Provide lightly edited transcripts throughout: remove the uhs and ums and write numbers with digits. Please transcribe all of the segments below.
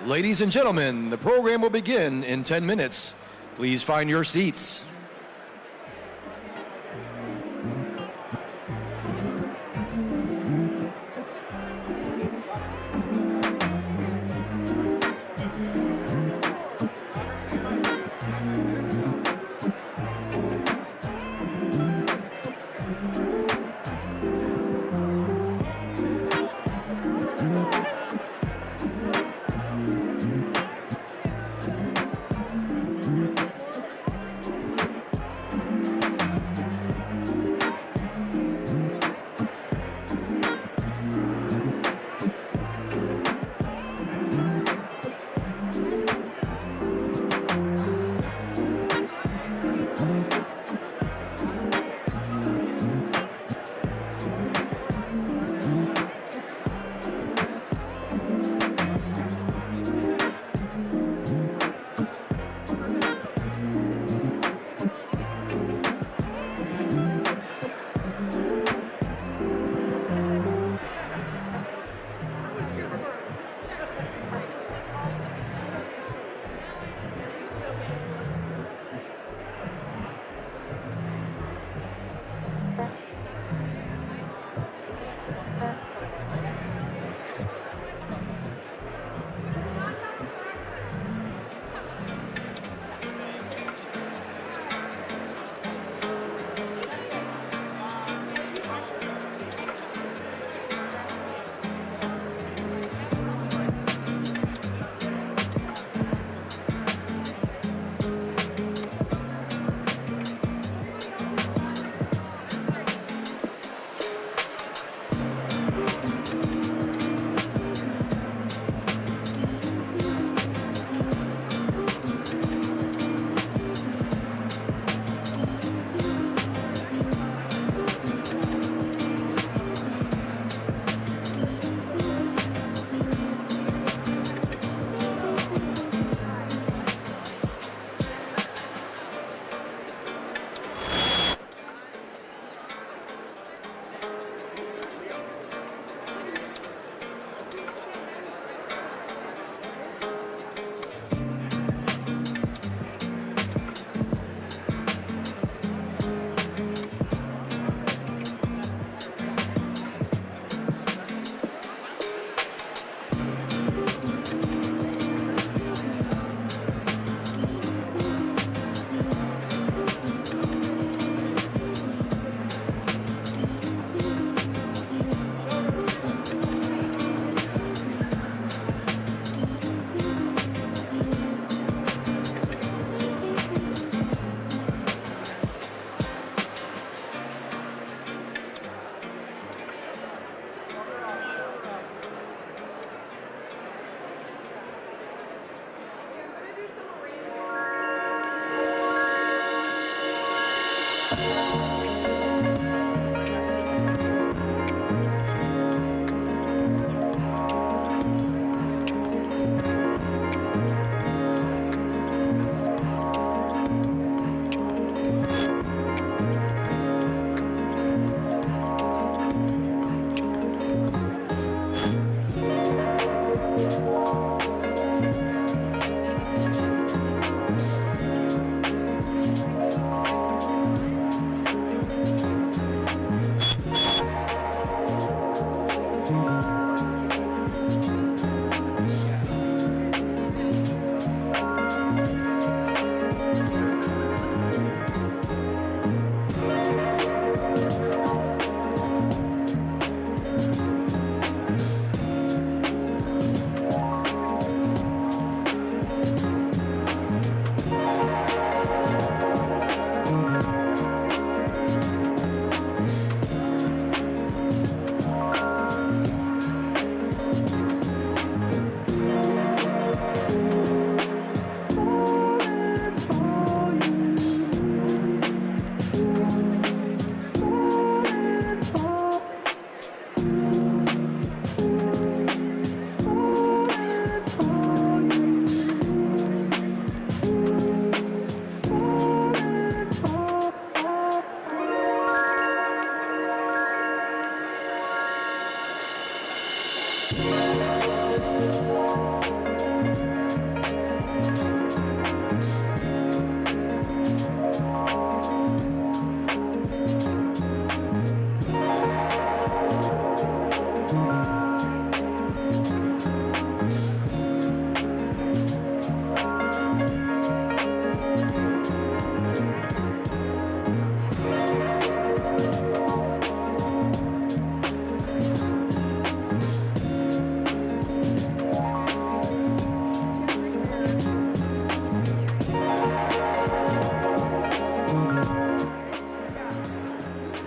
Ladies and gentlemen, the program will begin in 10 minutes. Please find your seats.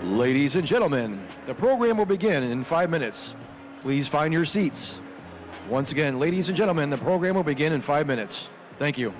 Ladies and gentlemen, the program will begin in 5 minutes. Please find your seats. Once again, ladies and gentlemen, the program will begin in 5 minutes. Thank you.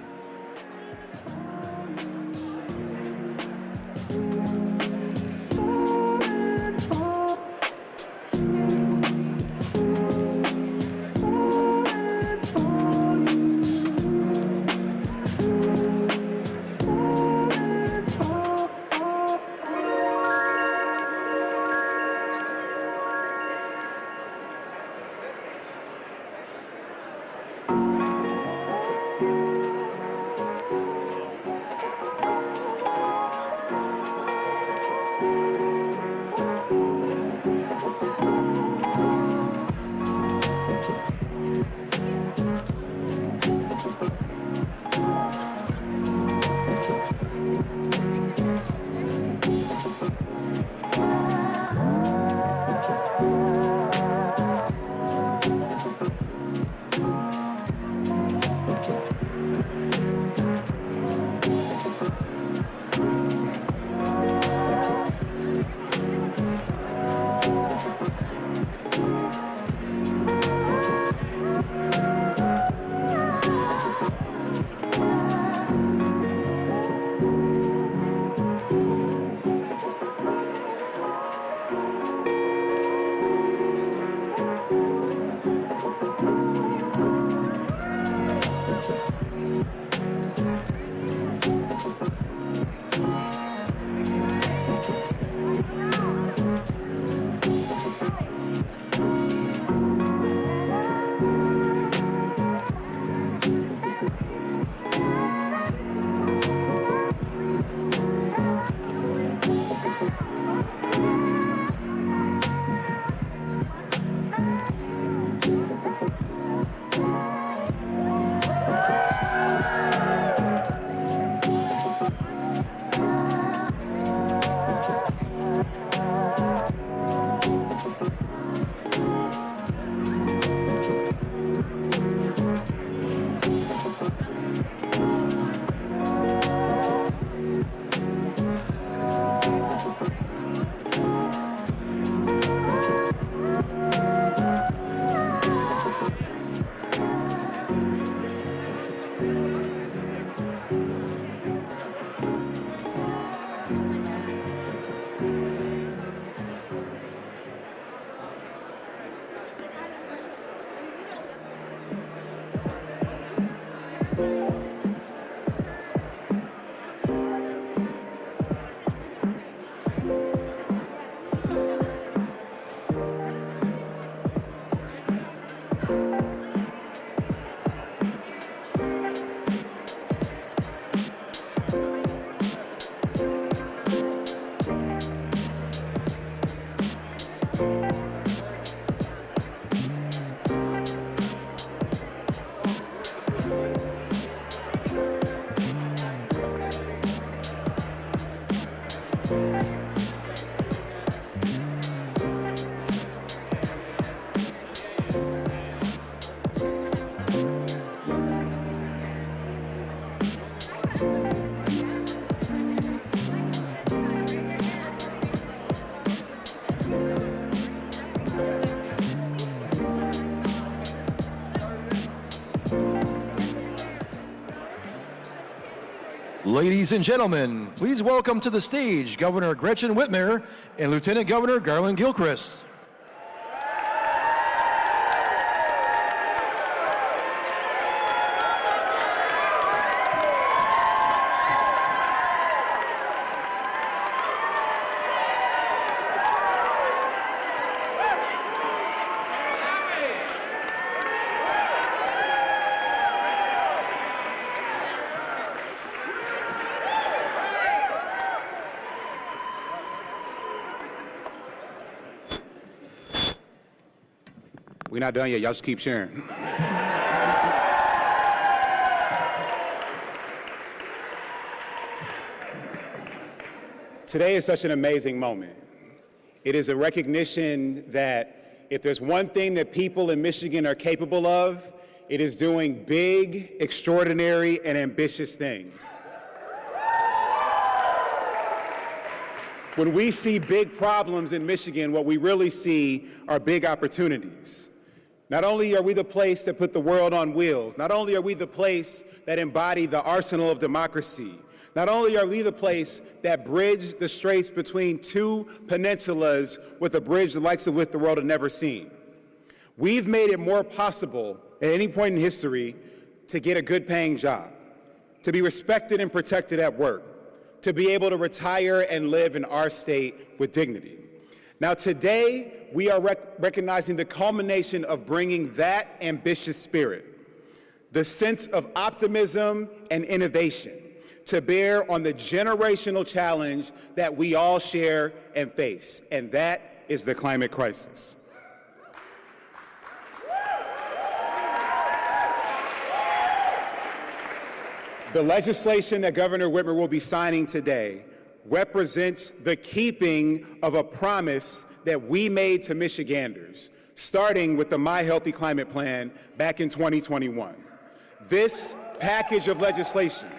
Ladies and gentlemen, please welcome to the stage Governor Gretchen Whitmer and Lieutenant Governor Garland Gilchrist. We're not done yet. Y'all just keep sharing. Today is such an amazing moment. It is a recognition that if there's one thing that people in Michigan are capable of, it is doing big, extraordinary, and ambitious things. When we see big problems in Michigan, what we really see are big opportunities. Not only are we the place that put the world on wheels, not only are we the place that embody the arsenal of democracy, not only are we the place that bridge the straits between two peninsulas with a bridge the likes of which the world had never seen. We've made it more possible at any point in history to get a good paying job, to be respected and protected at work, to be able to retire and live in our state with dignity. Now today, we are recognizing the culmination of bringing that ambitious spirit, the sense of optimism and innovation, to bear on the generational challenge that we all share and face, and that is the climate crisis. The legislation that Governor Whitmer will be signing today represents the keeping of a promise that we made to Michiganders, starting with the My Healthy Climate Plan back in 2021. This package of legislation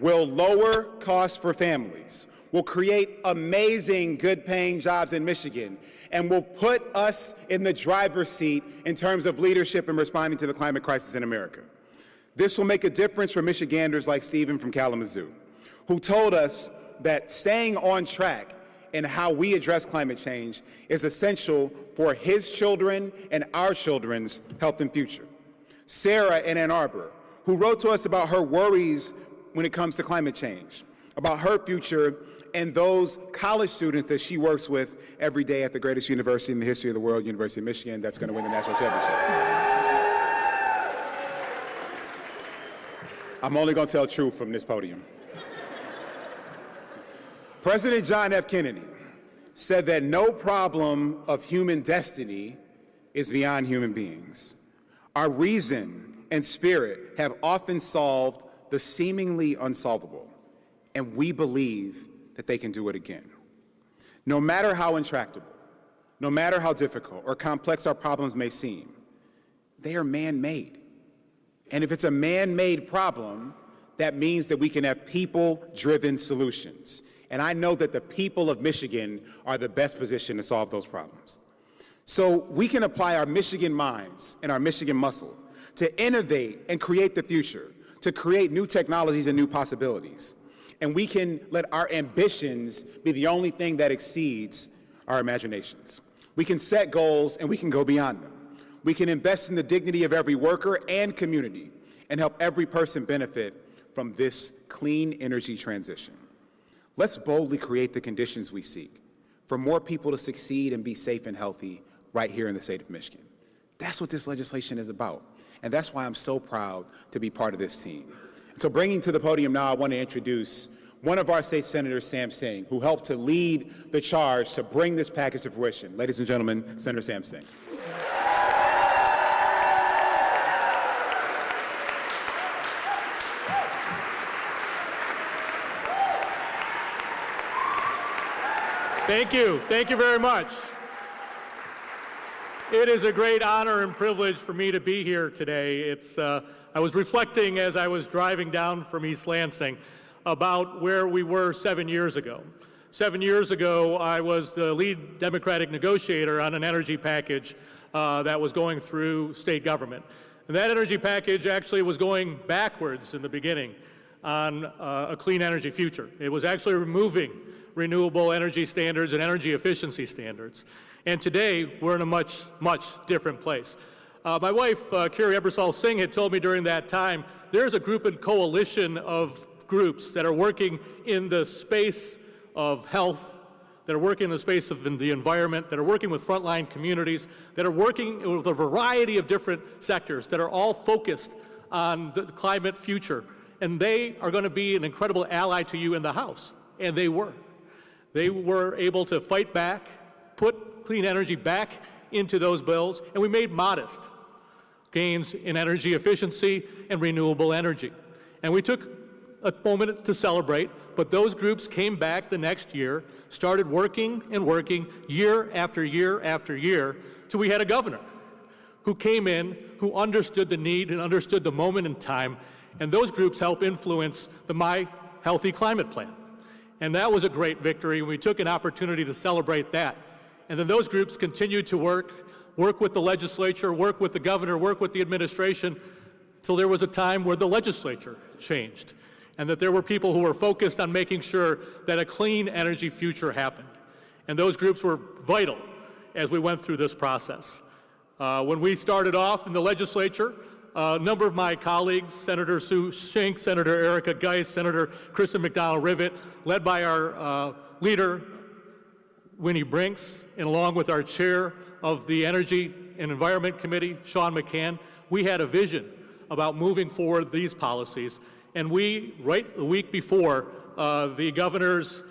will lower costs for families, will create amazing good-paying jobs in Michigan, and will put us in the driver's seat in terms of leadership in responding to the climate crisis in America. This will make a difference for Michiganders like Stephen from Kalamazoo, who told us that staying on track in how we address climate change is essential for his children and our children's health and future. Sarah in Ann Arbor, who wrote to us about her worries when it comes to climate change, about her future and those college students that she works with every day at the greatest university in the history of the world, University of Michigan, that's going to win the national championship. I'm only going to tell truth from this podium. President John F. Kennedy said that no problem of human destiny is beyond human beings. Our reason and spirit have often solved the seemingly unsolvable, and we believe that they can do it again. No matter how intractable, no matter how difficult or complex our problems may seem, they are man-made. And if it's a man-made problem, that means that we can have people-driven solutions. And I know that the people of Michigan are the best positioned to solve those problems. So we can apply our Michigan minds and our Michigan muscle to innovate and create the future, to create new technologies and new possibilities. And we can let our ambitions be the only thing that exceeds our imaginations. We can set goals and we can go beyond them. We can invest in the dignity of every worker and community and help every person benefit from this clean energy transition. Let's boldly create the conditions we seek for more people to succeed and be safe and healthy right here in the state of Michigan. That's what this legislation is about, and that's why I'm so proud to be part of this team. So bringing to the podium now, I want to introduce one of our state senators, Sam Singh, who helped to lead the charge to bring this package to fruition. Ladies and gentlemen, Senator Sam Singh. Thank you. Thank you very much. It is a great honor and privilege for me to be here today. I was reflecting as I was driving down from East Lansing about where we were 7 years ago. 7 years ago, I was the lead Democratic negotiator on an energy package that was going through state government. And that energy package actually was going backwards in the beginning on a clean energy future. It was actually removing renewable energy standards and energy efficiency standards. And today, we're in a much, much different place. My wife, Carrie Ebersol Singh, had told me during that time, there's a group and coalition of groups that are working in the space of health, that are working in the space of the environment, that are working with frontline communities, that are working with a variety of different sectors that are all focused on the climate future. And they are going to be an incredible ally to you in the House. And they were. They were able to fight back, put clean energy back into those bills, and we made modest gains in energy efficiency and renewable energy. And we took a moment to celebrate, but those groups came back the next year, started working and working year after year after year, till we had a governor who came in, who understood the need and understood the moment in time, and those groups helped influence the My Healthy Climate Plan. And that was a great victory. We took an opportunity to celebrate that. And then those groups continued to work with the legislature, work with the governor, work with the administration, till there was a time where the legislature changed, and that there were people who were focused on making sure that a clean energy future happened. And those groups were vital as we went through this process. When we started off in the legislature, a number of my colleagues, Senator Sue Schenck, Senator Erica Geis, Senator Kristen McDonald-Rivet, led by our leader, Winnie Brinks, and along with our chair of the Energy and Environment Committee, Sean McCann, we had a vision about moving forward these policies. And we, right the week before the governor's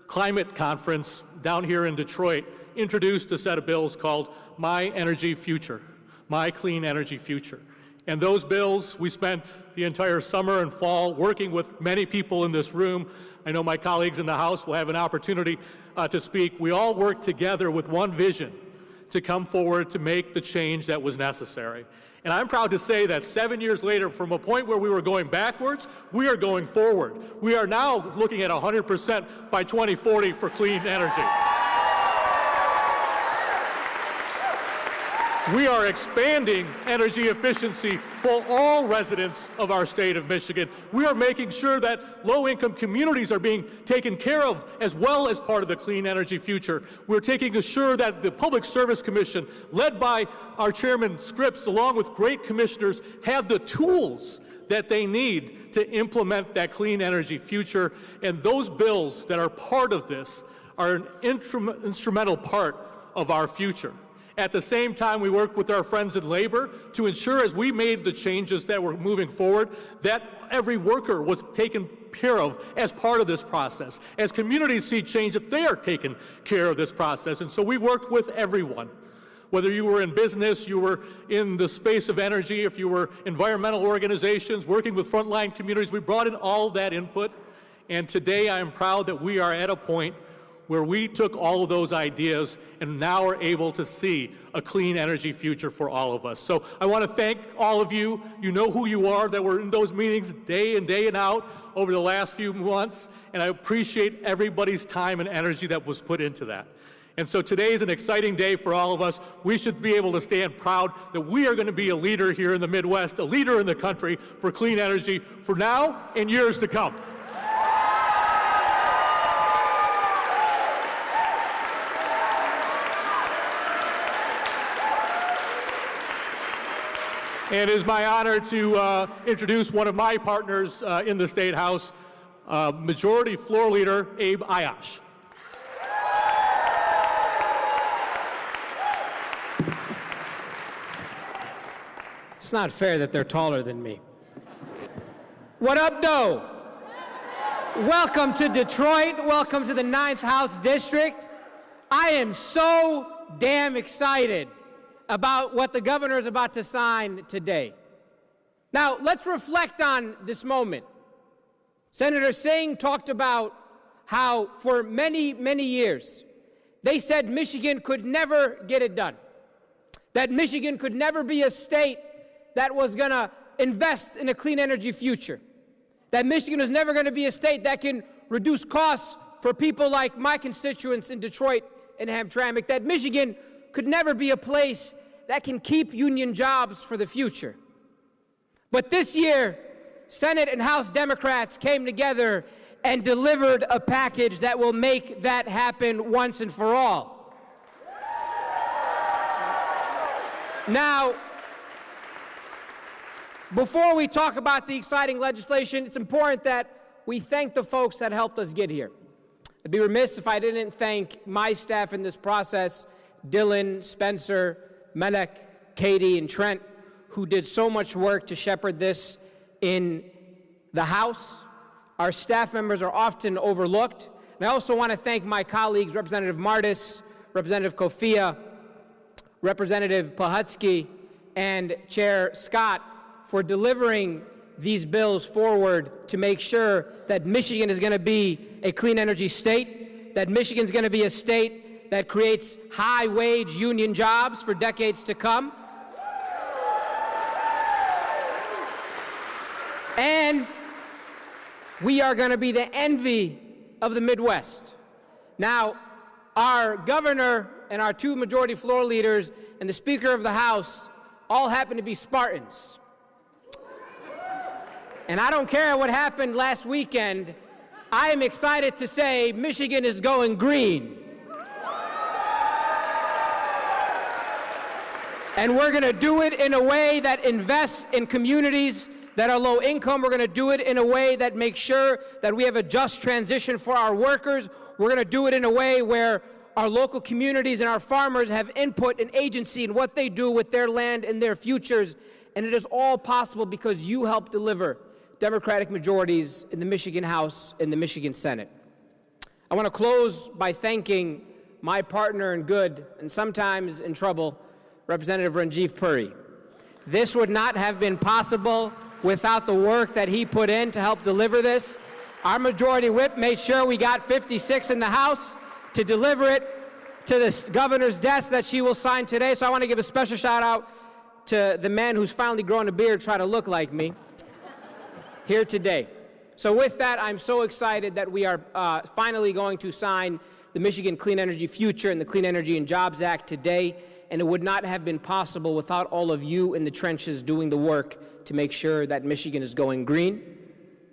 climate conference down here in Detroit, introduced a set of bills called My Energy Future, My Clean Energy Future. And those bills, we spent the entire summer and fall working with many people in this room. I know my colleagues in the House will have an opportunity to speak. We all worked together with one vision to come forward to make the change that was necessary. And I'm proud to say that 7 years later, from a point where we were going backwards, we are going forward. We are now looking at 100% by 2040 for clean energy. We are expanding energy efficiency for all residents of our state of Michigan. We are making sure that low-income communities are being taken care of as well as part of the clean energy future. We're taking sure that the Public Service Commission, led by our Chairman Scripps, along with great commissioners, have the tools that they need to implement that clean energy future. And those bills that are part of this are an instrumental part of our future. At the same time, we worked with our friends in labor to ensure, as we made the changes that were moving forward, that every worker was taken care of as part of this process. As communities see change, that they are taken care of this process. And so we worked with everyone. Whether you were in business, you were in the space of energy, if you were environmental organizations, working with frontline communities, we brought in all that input. And today I am proud that we are at a point where we took all of those ideas and now are able to see a clean energy future for all of us. So I want to thank all of you. You know who you are, that were in those meetings day in, day out over the last few months, and I appreciate everybody's time and energy that was put into that. And so today is an exciting day for all of us. We should be able to stand proud that we are going to be a leader here in the Midwest, a leader in the country for clean energy for now and years to come. And it is my honor to introduce one of my partners in the State House, Majority Floor Leader Abe Ayash. It's not fair that they're taller than me. What up, though? Welcome to Detroit. Welcome to the 9th House District. I am so damn excited about what the governor is about to sign today. Now, let's reflect on this moment. Senator Singh talked about how for many, many years, they said Michigan could never get it done, that Michigan could never be a state that was going to invest in a clean energy future, that Michigan was never going to be a state that can reduce costs for people like my constituents in Detroit and Hamtramck, that Michigan could never be a place that can keep union jobs for the future. But this year, Senate and House Democrats came together and delivered a package that will make that happen once and for all. Now, before we talk about the exciting legislation, it's important that we thank the folks that helped us get here. I'd be remiss if I didn't thank my staff in this process, Dylan, Spencer, Melek, Katie, and Trent, who did so much work to shepherd this in the House. Our staff members are often overlooked. And I also want to thank my colleagues, Representative Martis, Representative Kofia, Representative Pahutsky, and Chair Scott for delivering these bills forward to make sure that Michigan is going to be a clean energy state, that Michigan is going to be a state that creates high-wage union jobs for decades to come. And we are going to be the envy of the Midwest. Now, our governor and our two majority floor leaders and the Speaker of the House all happen to be Spartans. And I don't care what happened last weekend, I am excited to say Michigan is going green. And we're going to do it in a way that invests in communities that are low income. We're going to do it in a way that makes sure that we have a just transition for our workers. We're going to do it in a way where our local communities and our farmers have input and agency in what they do with their land and their futures. And it is all possible because you help deliver Democratic majorities in the Michigan House and the Michigan Senate. I want to close by thanking my partner in good and sometimes in trouble, Representative Ranjiv Puri. This would not have been possible without the work that he put in to help deliver this. Our majority whip made sure we got 56 in the House to deliver it to the governor's desk that she will sign today. So I want to give a special shout out to the man who's finally grown a beard, trying to look like me, here today. So with that, I'm so excited that we are finally going to sign the Michigan Clean Energy Future and the Clean Energy and Jobs Act today. And it would not have been possible without all of you in the trenches doing the work to make sure that Michigan is going green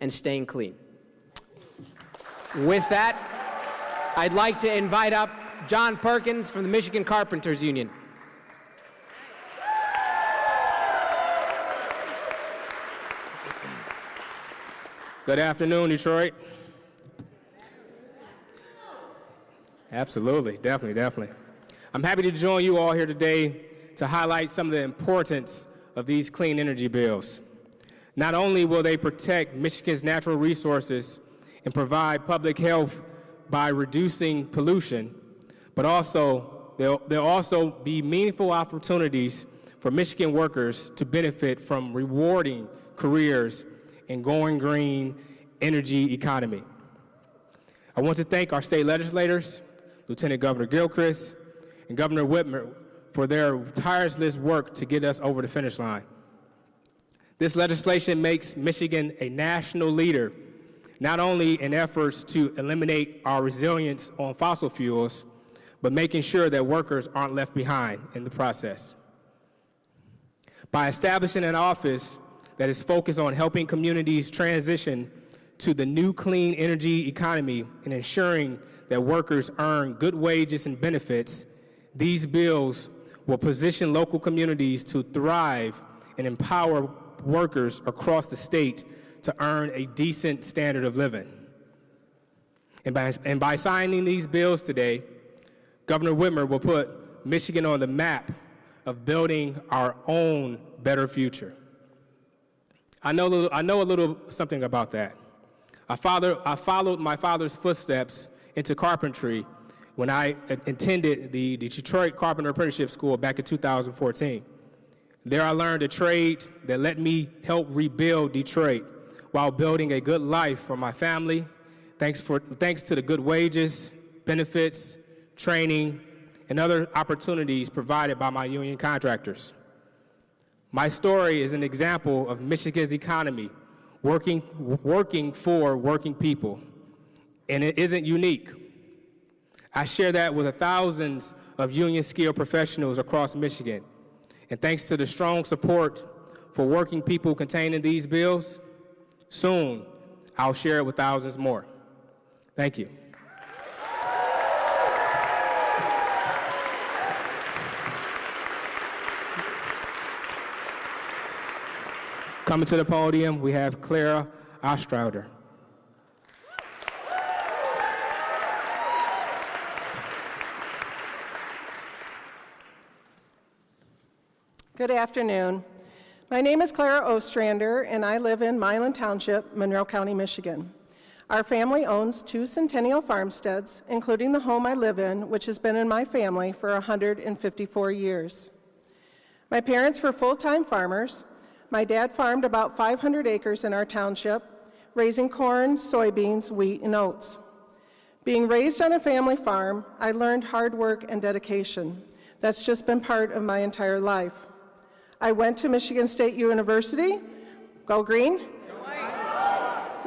and staying clean. With that, I'd like to invite up John Perkins from the Michigan Carpenters Union. Good afternoon, Detroit. Absolutely, definitely. I'm happy to join you all here today to highlight some of the importance of these clean energy bills. Not only will they protect Michigan's natural resources and provide public health by reducing pollution, but also there'll also be meaningful opportunities for Michigan workers to benefit from rewarding careers in going green energy economy. I want to thank our state legislators, Lieutenant Governor Gilchrist, and Governor Whitmer for their tireless work to get us over the finish line. This legislation makes Michigan a national leader, not only in efforts to eliminate our reliance on fossil fuels, but making sure that workers aren't left behind in the process. By establishing an office that is focused on helping communities transition to the new clean energy economy and ensuring that workers earn good wages and benefits, these bills will position local communities to thrive and empower workers across the state to earn a decent standard of living. And by signing these bills today, Governor Whitmer will put Michigan on the map of building our own better future. I know a little something about that. I followed my father's footsteps into carpentry when I attended the Detroit Carpenter Apprenticeship School back in 2014. There I learned a trade that let me help rebuild Detroit while building a good life for my family, thanks to the good wages, benefits, training, and other opportunities provided by my union contractors. My story is an example of Michigan's economy working for working people, and it isn't unique. I share that with the thousands of union-skilled professionals across Michigan. And thanks to the strong support for working people contained in these bills, soon I'll share it with thousands more. Thank you. Coming to the podium, we have Clara Ostrauder. Good afternoon. My name is Clara Ostrander, and I live in Milan Township, Monroe County, Michigan. Our family owns 2 centennial farmsteads, including the home I live in, which has been in my family for 154 years. My parents were full-time farmers. My dad farmed about 500 acres in our township, raising corn, soybeans, wheat, and oats. Being raised on a family farm, I learned hard work and dedication. That's just been part of my entire life. I went to Michigan State University, go green,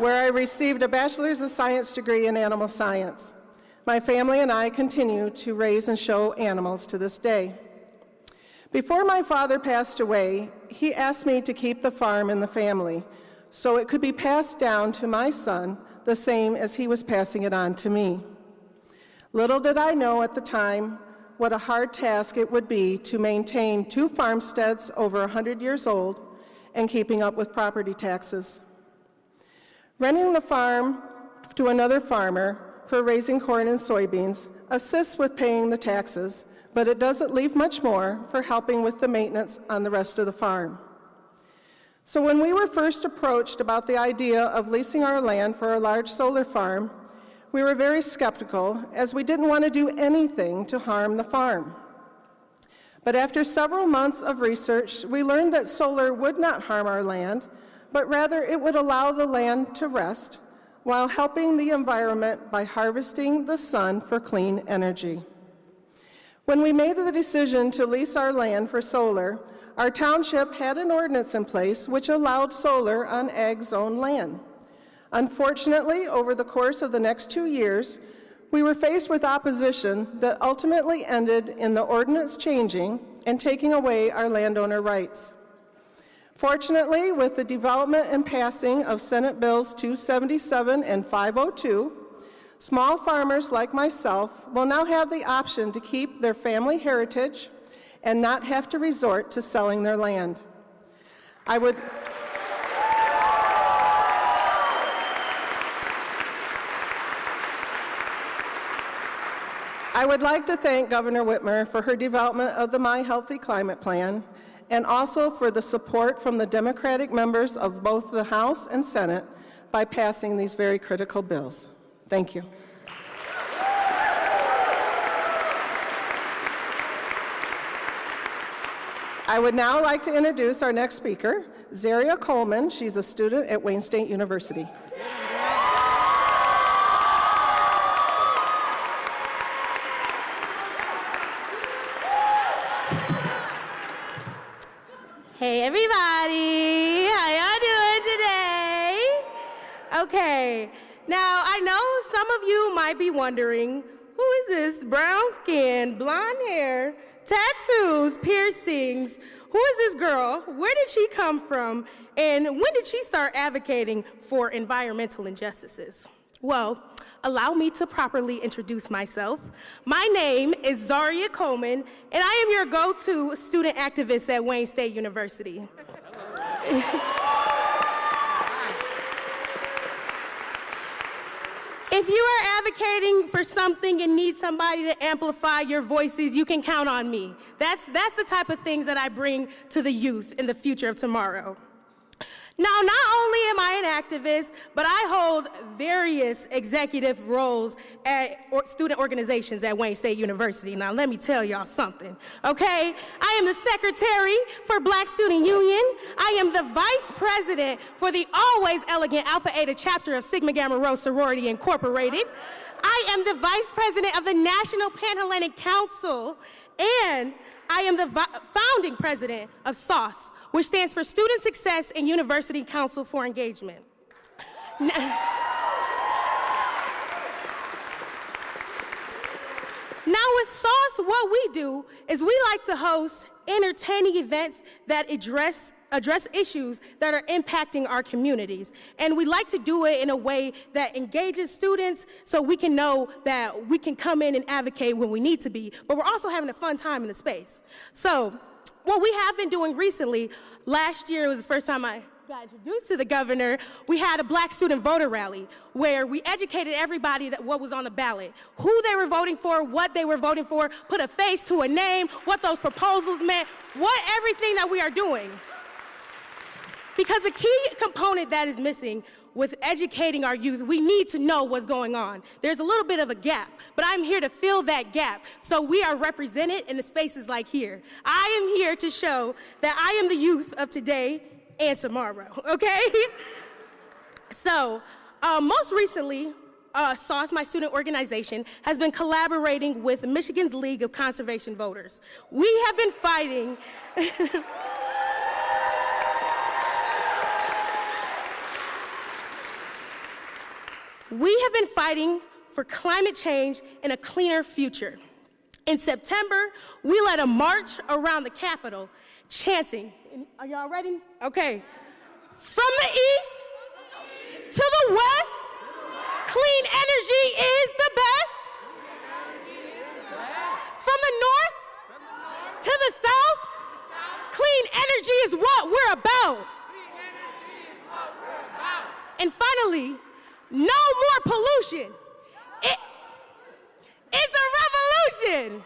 where I received a Bachelor's of Science degree in animal science. My family and I continue to raise and show animals to this day. Before my father passed away, he asked me to keep the farm in the family so it could be passed down to my son the same as he was passing it on to me. Little did I know at the time what a hard task it would be to maintain 2 farmsteads over 100 years old and keeping up with property taxes. Renting the farm to another farmer for raising corn and soybeans assists with paying the taxes, but it doesn't leave much more for helping with the maintenance on the rest of the farm. So when we were first approached about the idea of leasing our land for a large solar farm, we were very skeptical as we didn't want to do anything to harm the farm. But after several months of research, we learned that solar would not harm our land, but rather it would allow the land to rest while helping the environment by harvesting the sun for clean energy. When we made the decision to lease our land for solar, our township had an ordinance in place which allowed solar on ag zone land. Unfortunately, over the course of the next 2 years, we were faced with opposition that ultimately ended in the ordinance changing and taking away our landowner rights. Fortunately, with the development and passing of Senate Bills 277 and 502, small farmers like myself will now have the option to keep their family heritage and not have to resort to selling their land. I would like to thank Governor Whitmer for her development of the My Healthy Climate Plan and also for the support from the Democratic members of both the House and Senate by passing these very critical bills. Thank you. I would now like to introduce our next speaker, Zaria Coleman. She's a student at Wayne State University. Hey everybody, how y'all doing today? Okay, now I know some of you might be wondering, who is this brown skin, blonde hair, tattoos, piercings? Who is this girl? Where did she come from? And when did she start advocating for environmental injustices? Well, allow me to properly introduce myself. My name is Zaria Coleman, and I am your go-to student activist at Wayne State University. If you are advocating for something and need somebody to amplify your voices, you can count on me. That's the type of things that I bring to the youth in the future of tomorrow. Now, not only am I an activist, but I hold various executive roles at student organizations at Wayne State University. Now, let me tell y'all something, okay? I am the secretary for Black Student Union. I am the vice president for the always elegant Alpha Eta chapter of Sigma Gamma Rho Sorority Incorporated. I am the vice president of the National Pan-Hellenic Council, and I am the founding president of SAUCE, which stands for Student Success and University Council for Engagement. Now with SAUCE, what we do is we like to host entertaining events that address issues that are impacting our communities. And we like to do it in a way that engages students so we can know that we can come in and advocate when we need to be, but we're also having a fun time in the space. So what we have been doing recently, last year was the first time I got introduced to the governor, we had a Black student voter rally where we educated everybody that what was on the ballot, who they were voting for, what they were voting for, put a face to a name, what those proposals meant, what everything that we are doing. Because a key component that is missing with educating our youth, we need to know what's going on. There's a little bit of a gap, but I'm here to fill that gap. So we are represented in the spaces like here. I am here to show that I am the youth of today and tomorrow, okay? So most recently, SAUCE, my student organization, has been collaborating with Michigan's League of Conservation Voters. We have been fighting We have been fighting for climate change and a cleaner future. In September, we led a march around the Capitol, chanting, are y'all ready? Okay. From the east to the west, clean energy is the best. From the north to the south, clean energy is what we're about. And finally, no more pollution. It's a revolution.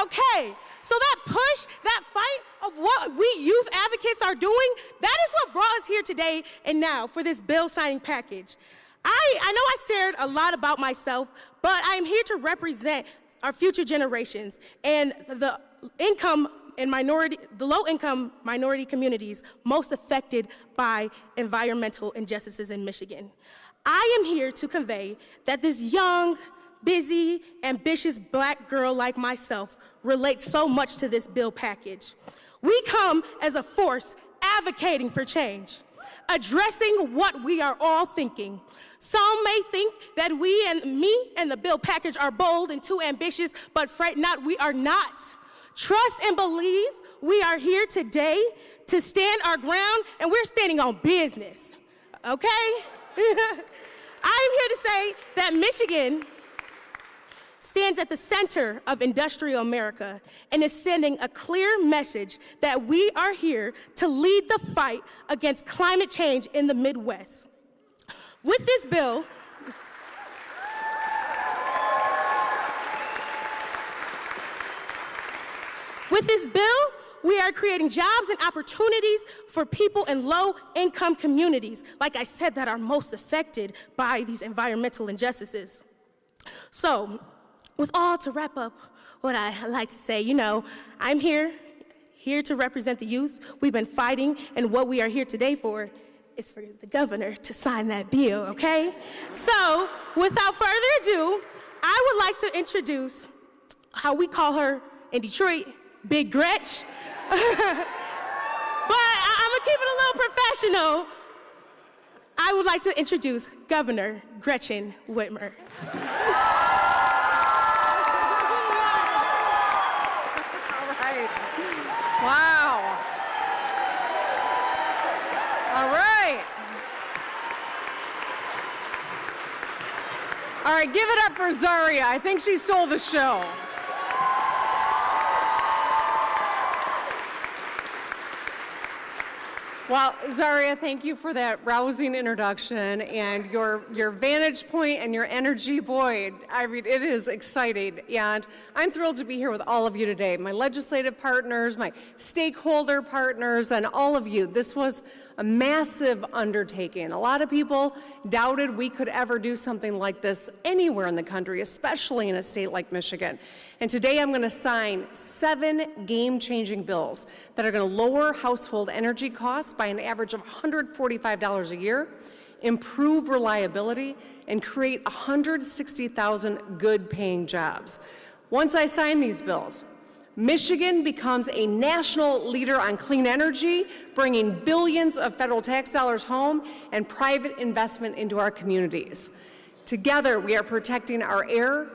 Okay, so that push, that fight of what we youth advocates are doing, that is what brought us here today and now for this bill signing package. I know I shared a lot about myself, but I'm here to represent our future generations and the low-income minority communities most affected by environmental injustices in Michigan. I am here to convey that this young, busy, ambitious Black girl like myself relates so much to this bill package. We come as a force advocating for change, addressing what we are all thinking. Some may think that me and the bill package are bold and too ambitious, but fret not, we are not. Trust and believe we are here today to stand our ground, and we're standing on business, okay? I'm here to say that Michigan stands at the center of industrial America and is sending a clear message that we are here to lead the fight against climate change in the Midwest. With this bill, we are creating jobs and opportunities for people in low-income communities, like I said, that are most affected by these environmental injustices. So, with all to wrap up what I like to say, I'm here to represent the youth. We've been fighting, and what we are here today for is for the governor to sign that bill, okay? So, without further ado, I would like to introduce how we call her in Detroit, Big Gretch. But I'm gonna keep it a little professional. I would like to introduce Governor Gretchen Whitmer. Wow. All right. All right, give it up for Zaria. I think she stole the show. Well, Zaria, thank you for that rousing introduction and your vantage point and your energy. Boy, I mean, it is exciting. And I'm thrilled to be here with all of you today, my legislative partners, my stakeholder partners, and all of you. This was a massive undertaking. A lot of people doubted we could ever do something like this anywhere in the country, especially in a state like Michigan. And today I'm going to sign 7 game-changing bills that are going to lower household energy costs by an average of $145 a year, improve reliability, and create 160,000 good-paying jobs. Once I sign these bills, Michigan becomes a national leader on clean energy, bringing billions of federal tax dollars home and private investment into our communities. Together, we are protecting our air,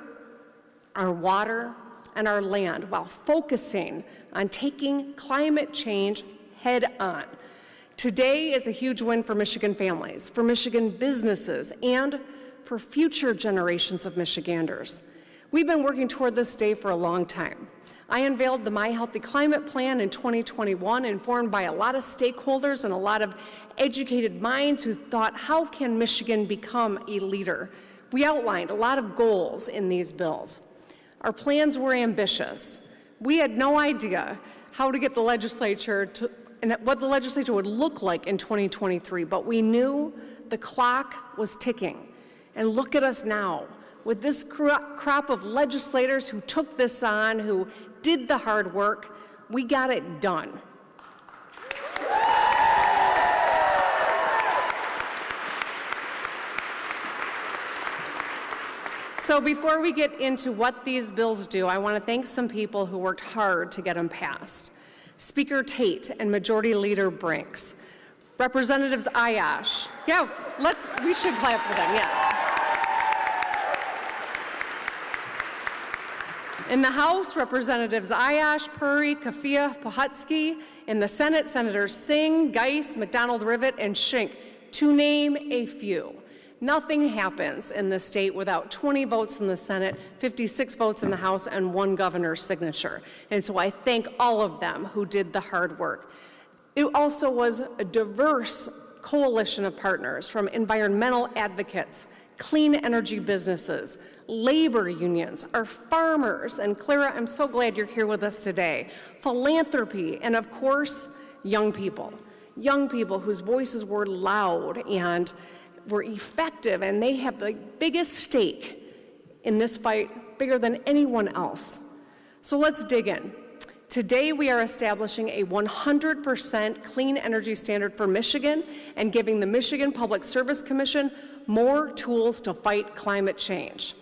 our water, and our land while focusing on taking climate change head on. Today is a huge win for Michigan families, for Michigan businesses, and for future generations of Michiganders. We've been working toward this day for a long time. I unveiled the My Healthy Climate Plan in 2021, informed by a lot of stakeholders and a lot of educated minds who thought, how can Michigan become a leader? We outlined a lot of goals in these bills. Our plans were ambitious. We had no idea how to get the legislature to, and what the legislature would look like in 2023, but we knew the clock was ticking. And look at us now, with this crop of legislators who took this on, who did the hard work. We got it done. So before we get into what these bills do, I want to thank some people who worked hard to get them passed. Speaker Tate and Majority Leader Brinks. Representatives Ayash. Yeah, we should clap for them, yeah. In the House, Representatives Ayash, Puri, Kafia, Pohutsky. In the Senate, Senators Singh, Geis, McDonald-Rivet, and Schenck, to name a few. Nothing happens in the state without 20 votes in the Senate, 56 votes in the House, and 1 governor's signature. And so I thank all of them who did the hard work. It also was a diverse coalition of partners, from environmental advocates, clean energy businesses, labor unions, our farmers, and Clara, I'm so glad you're here with us today, philanthropy, and of course, young people whose voices were loud and were effective, and they have the biggest stake in this fight, bigger than anyone else. So let's dig in. Today, we are establishing a 100% clean energy standard for Michigan and giving the Michigan Public Service Commission more tools to fight climate change.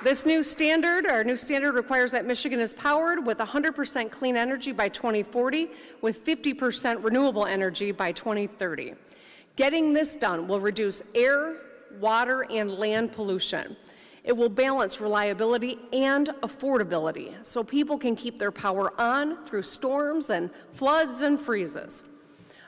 This new standard, our new standard, requires that Michigan is powered with 100% clean energy by 2040, with 50% renewable energy by 2030. Getting this done will reduce air, water, and land pollution. It will balance reliability and affordability so people can keep their power on through storms and floods and freezes.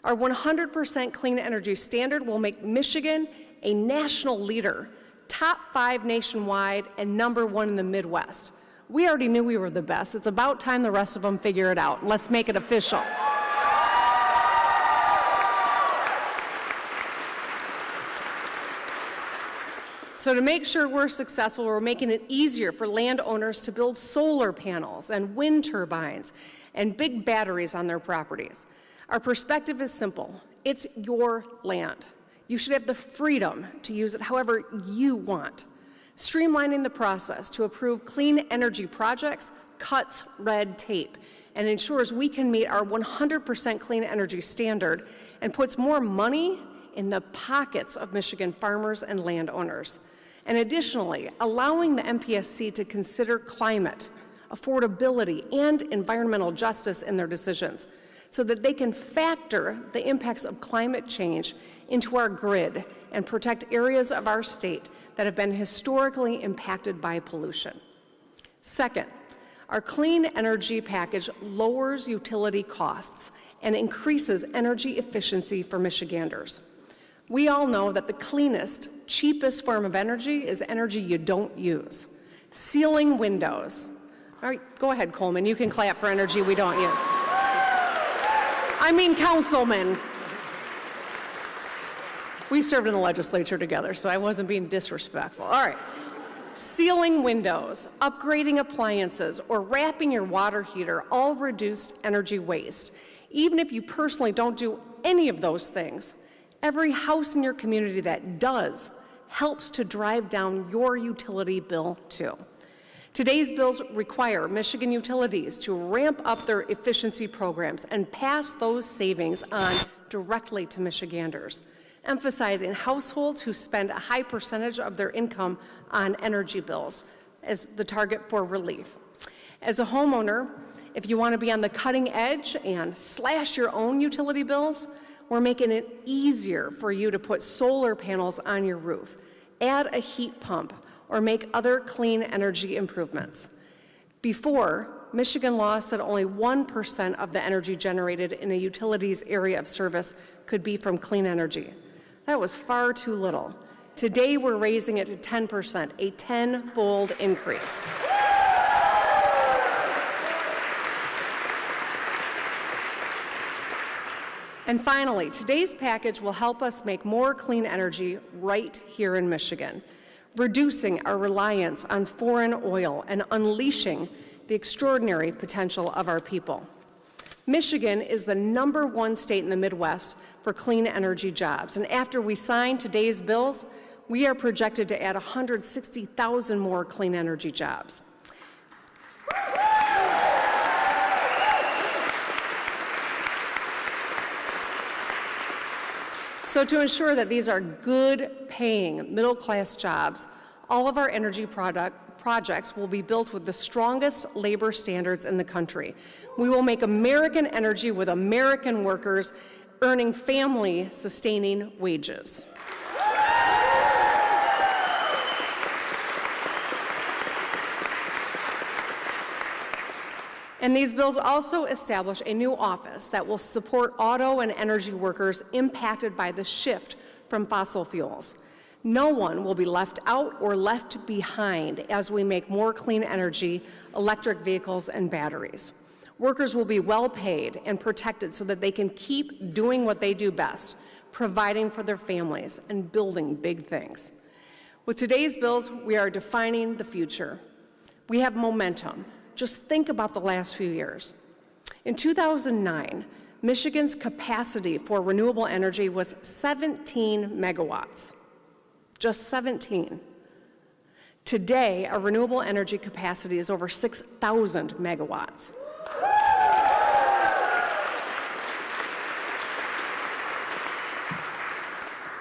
Our 100% clean energy standard will make Michigan a national leader, top 5 nationwide, and #1 in the Midwest. We already knew we were the best. It's about time the rest of them figure it out. Let's make it official. So to make sure we're successful, we're making it easier for landowners to build solar panels and wind turbines and big batteries on their properties. Our perspective is simple. It's your land. You should have the freedom to use it however you want. Streamlining the process to approve clean energy projects cuts red tape and ensures we can meet our 100% clean energy standard and puts more money in the pockets of Michigan farmers and landowners. And additionally, allowing the MPSC to consider climate, affordability, and environmental justice in their decisions so that they can factor the impacts of climate change into our grid and protect areas of our state that have been historically impacted by pollution. Second, our clean energy package lowers utility costs and increases energy efficiency for Michiganders. We all know that the cleanest, cheapest form of energy is energy you don't use. Sealing windows. All right, go ahead, Coleman. You can clap for energy we don't use. I mean, councilman. We served in the legislature together, so I wasn't being disrespectful. All right. Sealing windows, upgrading appliances, or wrapping your water heater all reduced energy waste. Even if you personally don't do any of those things, every house in your community that does helps to drive down your utility bill too. Today's bills require Michigan utilities to ramp up their efficiency programs and pass those savings on directly to Michiganders, emphasizing households who spend a high percentage of their income on energy bills as the target for relief. As a homeowner, if you want to be on the cutting edge and slash your own utility bills, we're making it easier for you to put solar panels on your roof, add a heat pump, or make other clean energy improvements. Before, Michigan law said only 1% of the energy generated in a utility's area of service could be from clean energy. That was far too little. Today, we're raising it to 10%, a 10-fold increase. And finally, today's package will help us make more clean energy right here in Michigan, reducing our reliance on foreign oil and unleashing the extraordinary potential of our people. Michigan is the #1 state in the Midwest for clean energy jobs, and after we sign today's bills, we are projected to add 160,000 more clean energy jobs. So to ensure that these are good-paying, middle-class jobs, all of our energy projects will be built with the strongest labor standards in the country. We will make American energy with American workers earning family-sustaining wages. And these bills also establish a new office that will support auto and energy workers impacted by the shift from fossil fuels. No one will be left out or left behind as we make more clean energy, electric vehicles, and batteries. Workers will be well paid and protected so that they can keep doing what they do best, providing for their families and building big things. With today's bills, we are defining the future. We have momentum. Just think about the last few years. In 2009, Michigan's capacity for renewable energy was 17 megawatts. Just 17. Today, our renewable energy capacity is over 6,000 megawatts.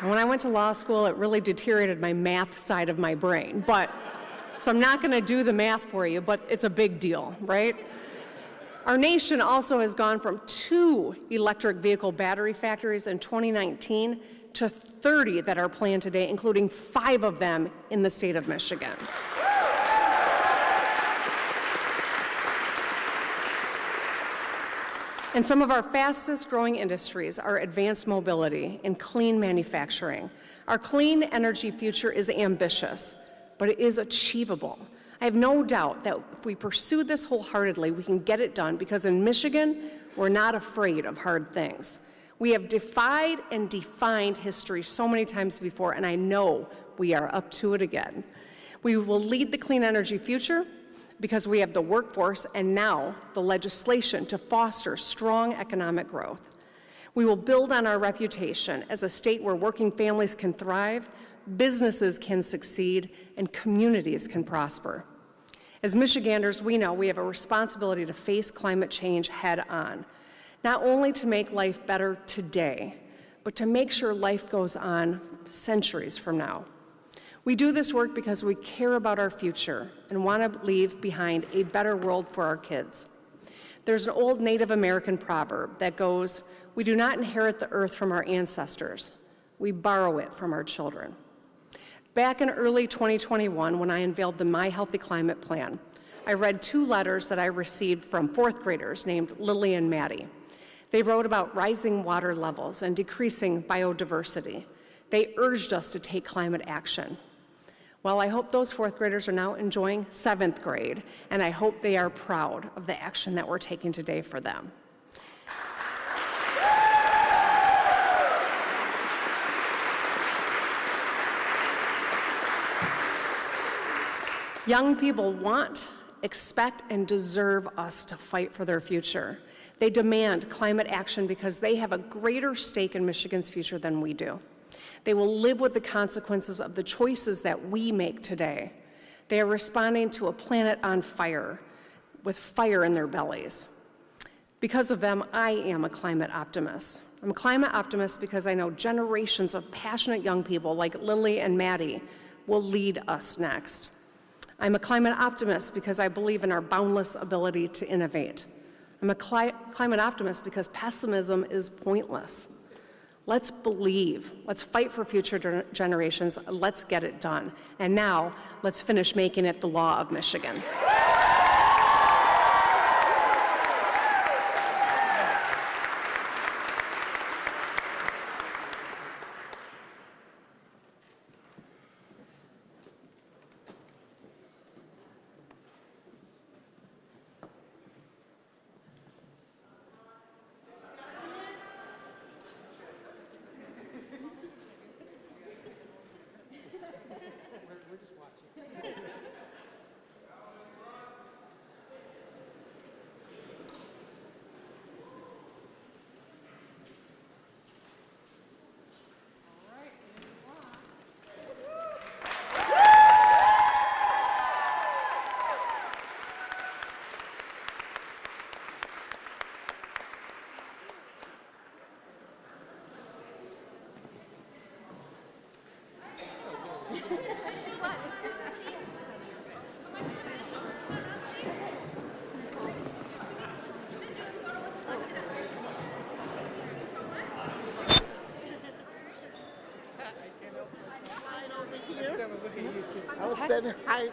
When I went to law school, it really deteriorated my math side of my brain, so I'm not going to do the math for you, but it's a big deal, right? Our nation also has gone from 2 electric vehicle battery factories in 2019 to 30 that are planned today, including 5 of them in the state of Michigan. And some of our fastest growing industries are advanced mobility and clean manufacturing. Our clean energy future is ambitious, but it is achievable. I have no doubt that if we pursue this wholeheartedly, we can get it done, because in Michigan, we're not afraid of hard things. We have defied and defined history so many times before, and I know we are up to it again. We will lead the clean energy future because we have the workforce and now the legislation to foster strong economic growth. We will build on our reputation as a state where working families can thrive, businesses can succeed, and communities can prosper. As Michiganders, we know we have a responsibility to face climate change head on, not only to make life better today, but to make sure life goes on centuries from now. We do this work because we care about our future and want to leave behind a better world for our kids. There's an old Native American proverb that goes, "We do not inherit the earth from our ancestors, we borrow it from our children." Back in early 2021, when I unveiled the My Healthy Climate Plan, I read 2 letters that I received from 4th graders named Lily and Maddie. They wrote about rising water levels and decreasing biodiversity. They urged us to take climate action. Well, I hope those 4th graders are now enjoying 7th grade, and I hope they are proud of the action that we're taking today for them. Young people want, expect, and deserve us to fight for their future. They demand climate action because they have a greater stake in Michigan's future than we do. They will live with the consequences of the choices that we make today. They are responding to a planet on fire, with fire in their bellies. Because of them, I am a climate optimist. I'm a climate optimist because I know generations of passionate young people like Lily and Maddie will lead us next. I'm a climate optimist because I believe in our boundless ability to innovate. I'm a climate optimist because pessimism is pointless. Let's believe, let's fight for future generations, let's get it done. And now, let's finish making it the law of Michigan. said hi.